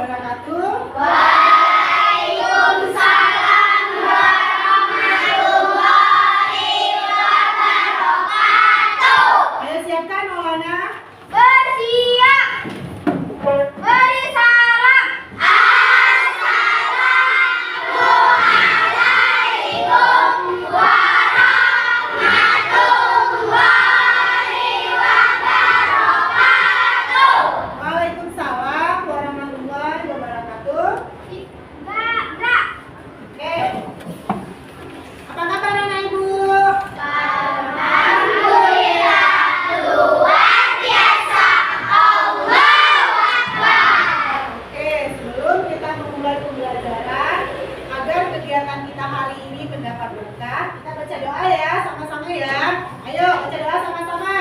wabarakatuh. Waalaikumsalam warahmatullahi wabarakatuh. Ayo siapkan Maulana. Bersiap. Beri salam. Assalamualaikum warahmatullahi wabarakatuh. Waalaikumsalam warahmatullahi wabarakatuh. Bra. Oke. Apa kabar anak ibu? Alhamdulillah, luar biasa. Allahu Akbar. Oke, sebelum kita memulai pembelajaran, agar kegiatan kita hari ini mendapat berkah, kita baca doa ya, sama-sama ya. Ayo baca doa sama-sama.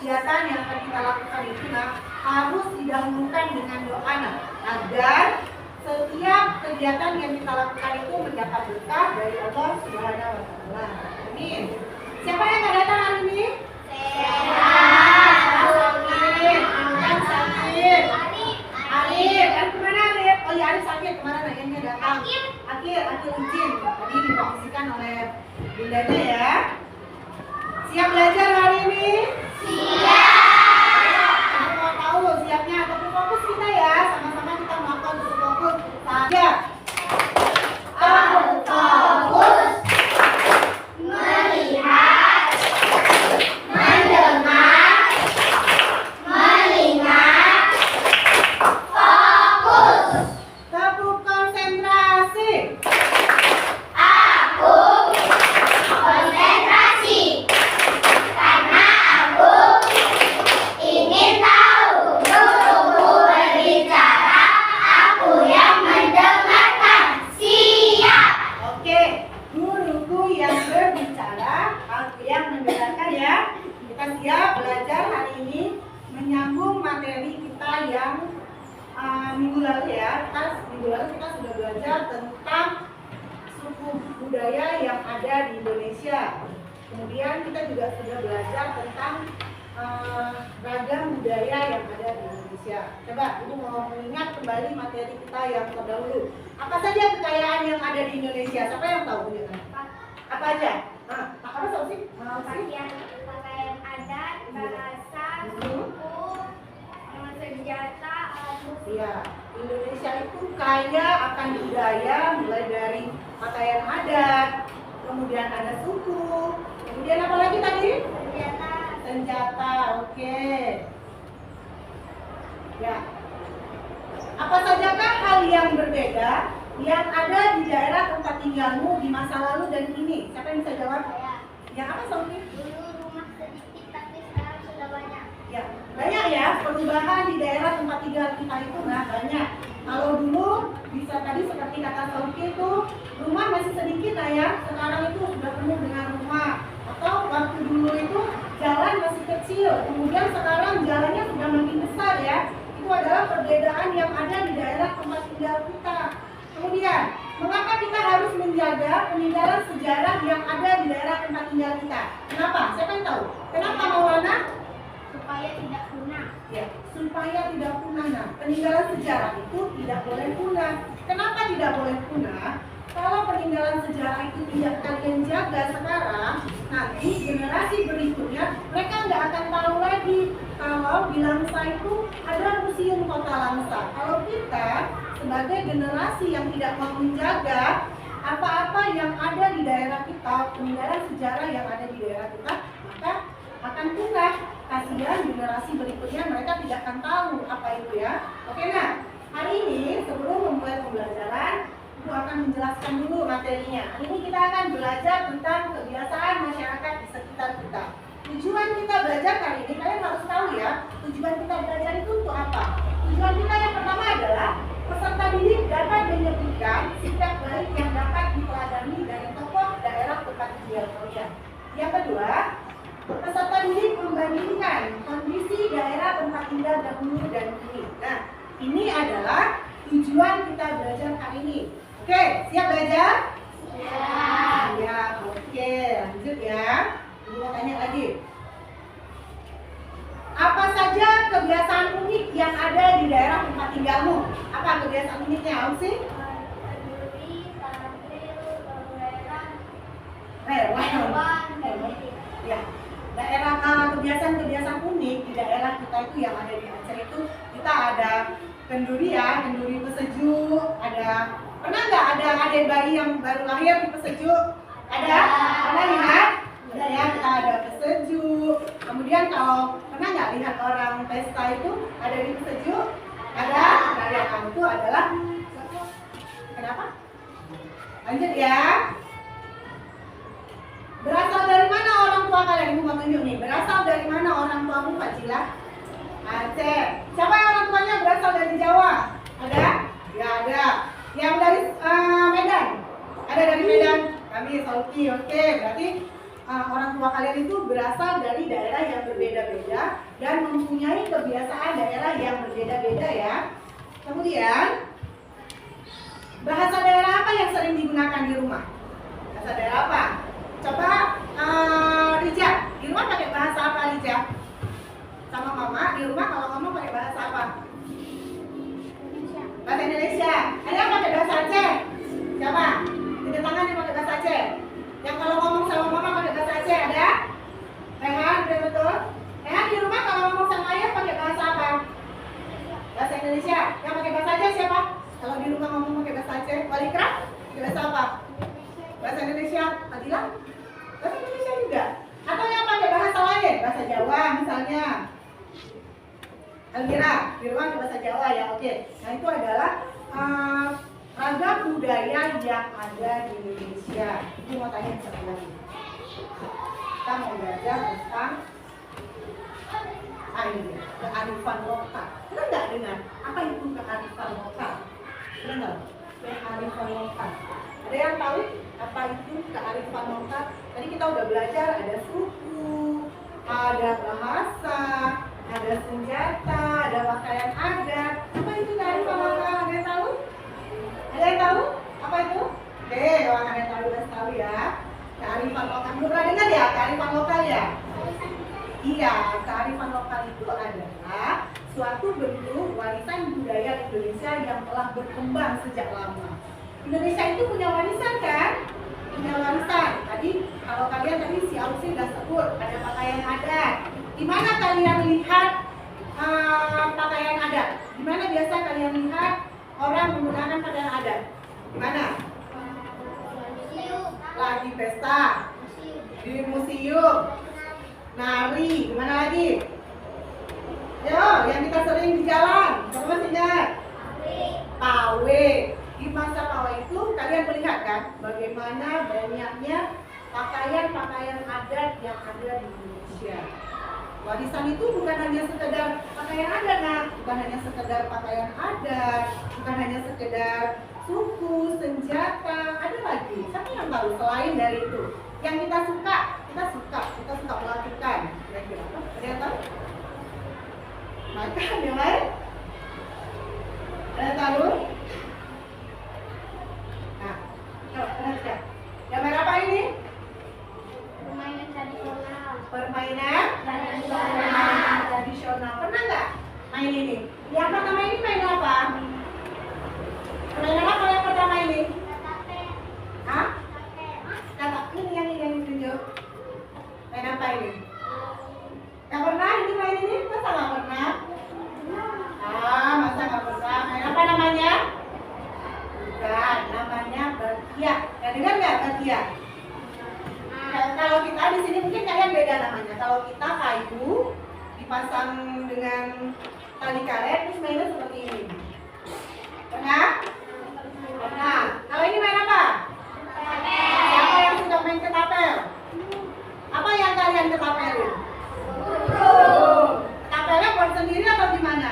Kegiatan yang akan kita lakukan itu harus didahulukan dengan doa agar setiap kegiatan yang kita lakukan itu mendapat berkah dari Allah Subhanahu wa Ta'ala. Amin. Siapa yang nggak datang hari ini? Sakit. Arif. Arif kemana Arif? Oh ya Arif sakit kemarin akhirnya datang. Akhir izin. Tadi dikomisikan oleh bundanya ya. Siap belajar hari ini? Siap. Mau tahu siapnya atau fokus kita ya, sama-sama kita melakukan fokus saja. Fokus. Melihat. Mendengar. Melihat. Fokus. Tepuk konsentrasi. Aku konsentrasi. Karena aku ingin tahu. Guruku berbicara, aku yang mendengarkan. Siap. Oke, guruku yang berbicara, aku yang mendengarkan ya. Kita siap belajar hari ini menyambung materi kita yang minggu lalu ya. Minggu lalu kita sudah belajar tentang suku budaya yang ada di Indonesia. Kemudian kita juga sudah belajar tentang ragam budaya yang ada di Indonesia. Coba Ibu mau mengingat kembali materi kita yang terdahulu. Apa saja kekayaan yang ada di Indonesia? Siapa yang tahu? Apa aja? Apa tahu sih? Pakaian adat, bahasa, suku, senjata, alat musik. Iya, Indonesia itu kaya akan budaya, mulai dari pakaian adat, kemudian ada suku, kemudian apa lagi tadi? Senjata, oke. Ya. Apa sajakah hal yang berbeda yang ada di daerah tempat tinggalmu di masa lalu dan kini? Siapa yang bisa jawab? Yang apa Sofi? Dulu rumah sedikit tapi sekarang sudah banyak. Ya, banyak ya perubahan di daerah tempat tinggal kita itu banyak. Kalau dulu bisa tadi seperti kata Sofi itu rumah masih sedikit ya. Sekarang itu sudah penuh dengan rumah. Atau waktu dulu itu jalan masih kecil, kemudian sekarang jalannya sudah makin besar ya. Itu adalah perbedaan yang ada di daerah tempat tinggal kita. Kemudian, mengapa kita harus menjaga peninggalan sejarah yang ada di daerah tempat tinggal kita? Kenapa? Siapa yang tahu? Kenapa Maulana? Supaya tidak punah. Ya, supaya tidak punah. Nah, peninggalan sejarah itu tidak boleh punah. Kenapa tidak boleh punah? Kalau peninggalan sejarah itu tidak kalian jaga sekarang, nanti generasi berikutnya mereka nggak akan tahu lagi kalau di Langsa itu ada museum kota Langsa. Kalau kita sebagai generasi yang tidak mau menjaga apa-apa yang ada di daerah kita, peninggalan sejarah yang ada di daerah kita, maka akan punah. Kasihan generasi berikutnya mereka tidak tidak akan tahu apa itu ya. Oke, nah hari ini sebelum memulai pembelajaran, Ibu akan menjelaskan dulu materinya. Hari ini kita akan belajar tentang kebiasaan masyarakat di sekitar kita. Tujuan kita belajar kali ini, kalian harus tahu ya, tujuan kita belajar itu untuk apa? Tujuan kita yang pertama adalah peserta didik dapat menyebutkan sikap baik yang dapat diteladani dari tokoh daerah tempat tinggal kalian. Yang kedua, peserta didik membandingkan kondisi daerah tempat tinggal dahulu dan kini. Nah, ini adalah tujuan kita belajar hari ini. Oke, siap belajar? Siap. Ya, oke, lanjut ya. Ibu mau tanya lagi. Apa saja kebiasaan unik yang ada di daerah tempat tinggalmu? Apa kebiasaan uniknya, Ausi? Ya, daerah kebiasaan-kebiasaan unik di daerah kita itu yang ada di Aceh itu kita ada kenduri ya, kenduri pesejuk. Pernah nggak ada adik bayi yang baru lahir di pesejuk? Ada? Pernah lihat? Ada ya, kita ada pesejuk. Kemudian kalau pernah nggak lihat orang pesta itu ada di pesejuk? Ada? Nah, yang itu adalah kenapa? Lanjut ya. Berasal dari mana orang tua kalian? Ibu mau tunjuk nih. Berasal dari mana orang tuamu, Pak Cila? Aceh. Siapa yang orang tuanya berasal dari Jawa? Ada? Ya ada. Yang dari Medan? Ada dari Medan? Kami Sauki. Oke, berarti orang tua kalian itu berasal dari daerah yang berbeda-beda dan mempunyai kebiasaan daerah yang berbeda-beda ya. Kemudian bahasa daerah apa yang sering digunakan di rumah? Bahasa daerah apa? Coba Rija, di rumah pakai bahasa apa Rija? Sama mama, di rumah kalau ngomong pakai bahasa apa? Bahasa Indonesia. Ada yang pakai bahasa Aceh? Siapa? Tunjuk tangan yang pakai bahasa Aceh. Yang kalau ngomong sama mama pakai bahasa Aceh ada? Rehan, betul? Rehan di rumah kalau ngomong sama ayah pakai bahasa apa? Bahasa Indonesia. Yang pakai bahasa Aceh siapa? Kalau di rumah ngomong pakai bahasa Aceh, Walikra? Pakai bahasa apa? Bahasa Indonesia. Adila? Bahasa Indonesia juga. Atau yang pakai bahasa lain, bahasa Jawa misalnya. Elvira, di rumah pakai bahasa Jawa ya, oke. Nah itu adalah ragam budaya yang ada di Indonesia. Itu mau tanya satu lagi. Kita mau belajar tentang ini, kearifan lokal. Pernah nggak dengar apa itu kearifan lokal? Pernah nggak? Kearifan lokal. Ada yang tahu apa itu kearifan lokal? Tadi kita udah belajar ada suku, ada bahasa, ada senjata, ada pakaian adat. Apa itu kearifan lokal? Ada yang tahu? Ada yang tahu? Apa itu? Oke, orang ada yang tahu harus tahu ya. Kearifan lokal. Belum pernah dengar ya kearifan lokal ya? Iya, kearifan lokal itu adalah suatu bentuk warisan budaya Indonesia yang telah berkembang sejak lama. Indonesia itu punya warisan kan? Punya warisan. Tadi kalau kalian tadi si Ausi sudah sebut ada pakaian adat. Di mana kalian lihat pakaian adat? Di mana biasa kalian lihat orang menggunakan pakaian adat? Di mana? Lagi pesta, di museum, nari, di mana lagi? Yo, yang kita sering di jalan, kamu masih ingat? Pawe. Di masa pawe itu kalian melihat kan bagaimana banyaknya pakaian-pakaian adat yang ada di Indonesia. Warisan itu bukan hanya sekedar pakaian adat, nah, bukan hanya sekedar pakaian adat, bukan hanya sekedar suku, senjata, ada lagi. Siapa yang tahu selain dari itu? Yang kita suka melakukan. Kira-kira apa? Ada yang tahu? Makan yang lain? Ada yang tahu? Nah, lihat. Gambar apa ini? Permainan tradisional. Permainan tradisional. Pernah nggak main ini? Yang pertama ini main apa? Permainan apa yang pertama ini? Hah? Kata ini yang ditunjuk. Main apa ini? Nggak pernah ini main ini? Masa nggak pernah? Masa nggak pernah? Main apa namanya? Bukan, namanya bakia. Ya dengar nggak bakia? Kalau kita di sini mungkin kalian beda namanya. Kalau kita kayu dipasang dengan Tali karet terus mainnya seperti ini. Pernah? Pernah. Kalau ini main apa? Siapa yang sudah main ketapel? Apa yang kalian ketapelin? Ketapelnya buat sendiri atau gimana?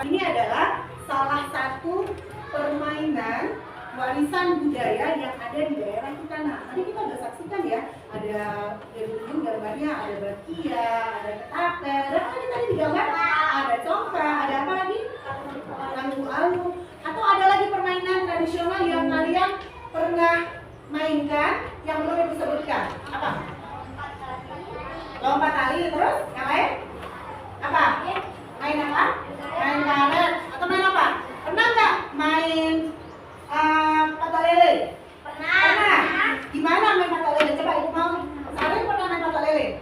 Ini adalah salah satu permainan warisan budaya yang ada di daerah kita. Nah, tadi kita udah saksikan ya, ada dari gambarnya, ada bakia, ada ketapel, ada apa tadi di gambar? Ada congkak, ada apa lagi? Alu-alu. Atau ada lagi permainan tradisional yang kalian pernah mainkan yang belum disebutkan? Apa? Lompat tali, terus yang lain? Apa? Main apa? Main karet atau main apa? Pernah nggak main mata lele? Pernah. Gimana main mata lele? Coba ibu mau. Sarin pernah main mata lele?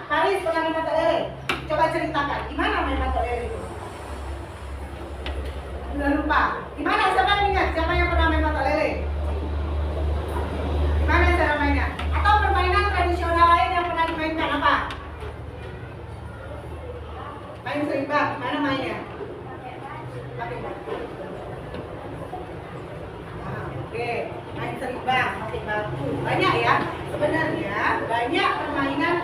Paris pernah main mata lele? Coba ceritakan. Gimana main mata lele itu? Udah lupa. Gimana? Siapa yang ingat? Siapa yang pernah main mata lele? Gimana cara mainnya? Atau permainan tradisional lain yang pernah dimainkan apa? Main serimbang, gimana mainnya? Pakai batu. Oke, main serimbang, pakai batu. Banyak ya, sebenarnya banyak permainan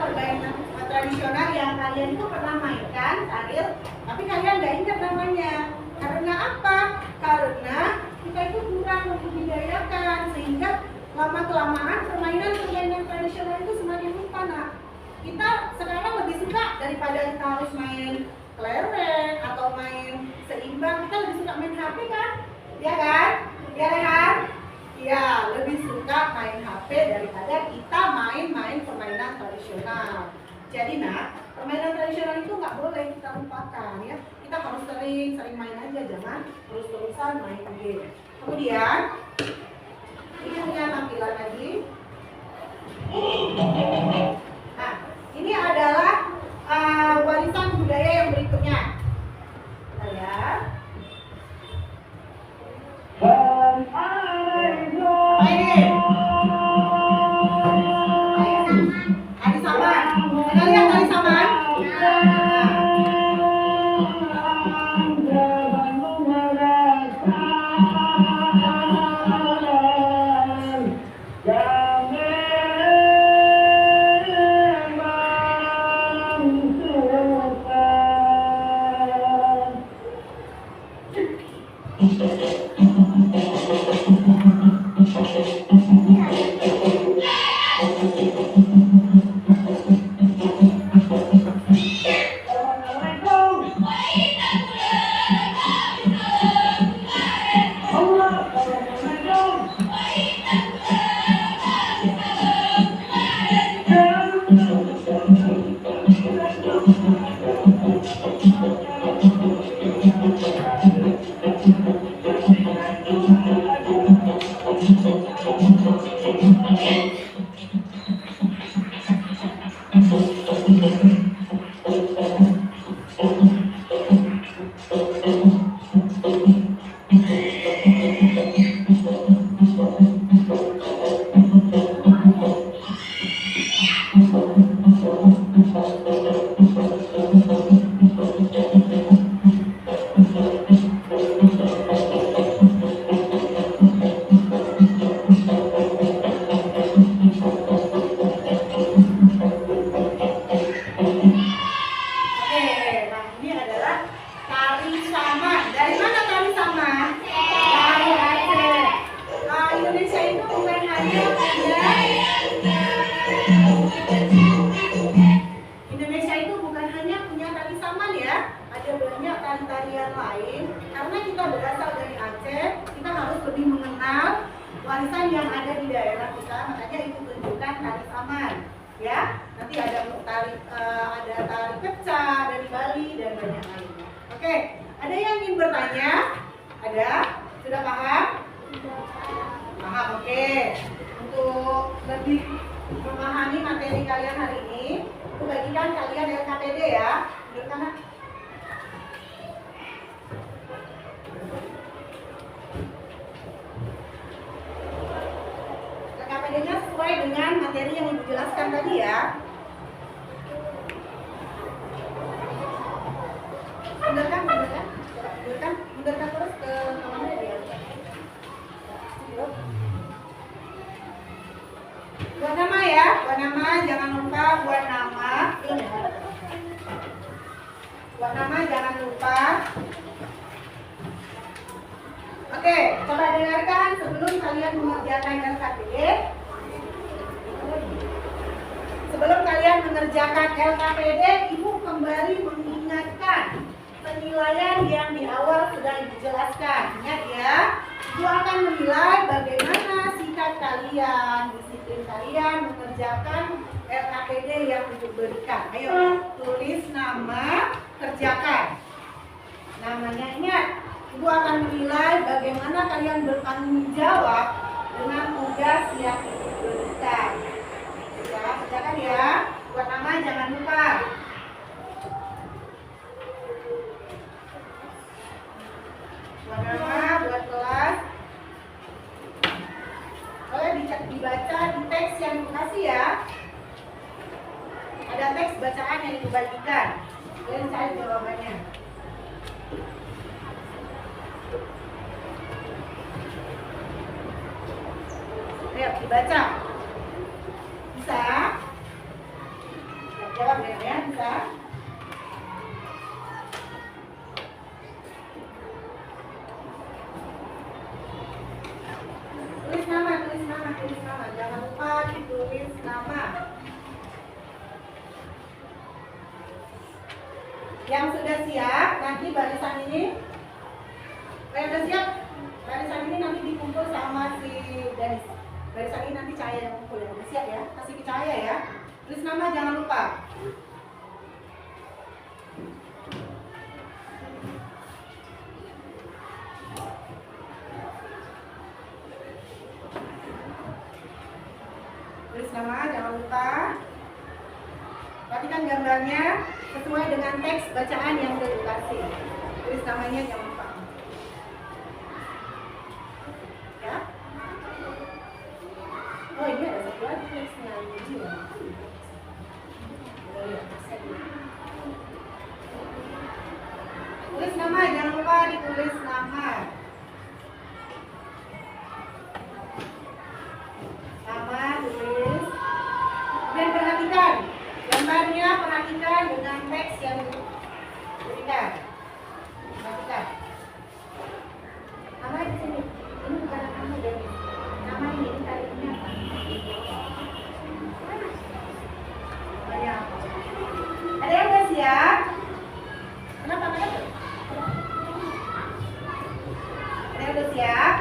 tradisional yang kalian itu pernah mainkan, Ariel, tapi kalian nggak ingat namanya. Karena apa? Karena kita itu kurang membudidayakan, sehingga lama-kelamaan permainan tradisional itu semakin lupa. Nah, kita sekarang lebih suka daripada kita harus main kelereng atau main seimbang, kita lebih suka main HP kan? Ya kan? Ya Rehan? Ya, lebih suka main HP daripada kita main permainan tradisional. Jadi nah, permainan tradisional itu nggak boleh kita lupakan ya. Kita harus sering main aja, jangan terus-terusan main game. Kemudian Mainin. Tali saman. Kita lihat tali saman. Indonesia itu bukan hanya punya tari saman ya, ada banyak tari-tarian lain. Karena kita berasal dari Aceh, kita harus lebih mengenal warisan yang ada di daerah kita, makanya itu tunjukkan tari saman. Ya, nanti ada tari kecak dari Bali dan banyak lainnya. Oke, ada yang ingin bertanya? Ada? Sudah paham? Paham, oke. Untuk lebih memahami materi kalian hari ini, aku bagikan kalian LKPD ya. Duduk kanan. LKPD-nya sesuai dengan materi yang Ibu jelaskan tadi ya. Mundurkan terus ke mana dia? Buat nama ya, buat nama jangan lupa buat nama. Buat nama jangan lupa. Oke, coba dengarkan sebelum kalian mengerjakan LKPD. Sebelum kalian mengerjakan LKPD, Ibu kembali mengingatkan penilaian yang di awal sudah Ibu jelaskan. Ingat ya, Ibu akan menilai bagaimana sikap kalian, disiplin kalian mengerjakan LKPD yang Ibu berikan. Ayo, tulis nama, kerjakan. Namanya ingat, Ibu akan menilai bagaimana kalian bertanggung jawab dengan tugas yang Ibu berikan. Ya, kerjakan ya. Buat nama jangan lupa. Buat nama, buat kelas. Boleh dibaca di teks yang dikasih ya. Ada teks bacaan yang dibagikan. Kalian cari jawabannya. Ayo dibaca. Bisa? Jawab ya, bisa? Tulis nama. Jangan lupa ditulis nama. Yang sudah siap, nanti barisan ini. Yang sudah siap, barisan ini nanti dikumpul sama si Dennis. Barisan ini nanti Cahaya yang kumpul ya. Udah siap ya? Kasih ke Cahaya ya. Tulis nama jangan lupa. Tulis nama jangan lupa. Perhatikan gambarnya sesuai dengan teks bacaan yang sudah dikasih. Tulis namanya jangan lupa. Ya. Tulis nama, jangan lupa ditulis nama. Nama tulis. Kemudian perhatikan gambarnya, perhatikan dengan teks yang diberikan. Perhatikan. Nama di sini. Ini bukan nama dari nama ini tarifnya apa? Banyak. Ada yang nggak siap? Kenapa? Kenapa? Ada yang udah siap?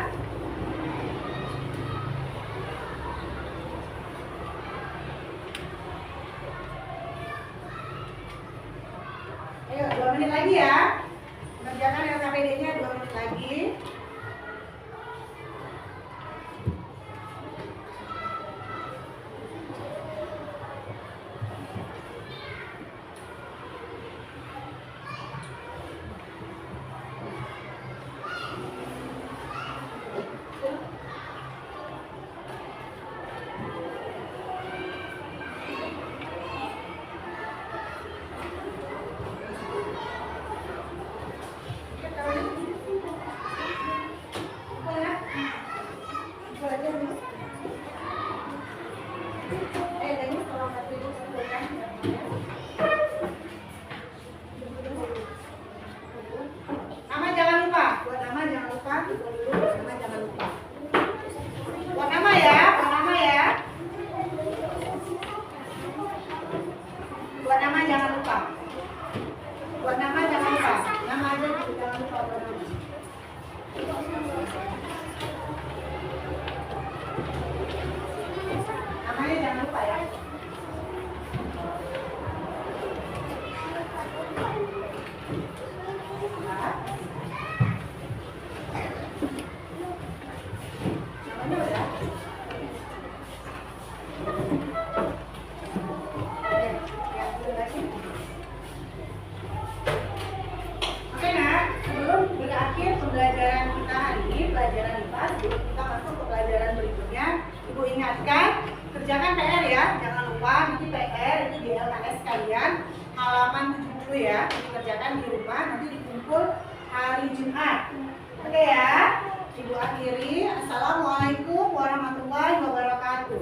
Ayo, 2 menit lagi ya. Mengerjakan LKPD-nya 2 menit lagi. Nama jangan lupa, buat nama jangan lupa, nama jangan lupa. Buat nama ya, buat nama ya. Buat nama jangan lupa. Buat nama jangan lupa. Nama aja jangan lupa buat nama. Namanya jangan lupa ya. Namanya udah. Oke nak, sebelum berakhir pembelajaran kita hari ini, pelajaran IPA, sebelum kita masuk ke pelajaran berikutnya, Ibu ingatkan, kerjakan PR ya, jangan lupa nanti PR itu di LKS kalian halaman 70 ya, dikerjakan di rumah, nanti dikumpul hari Jumat. Oke ya, Ibu akhiri. Assalamualaikum warahmatullahi wabarakatuh.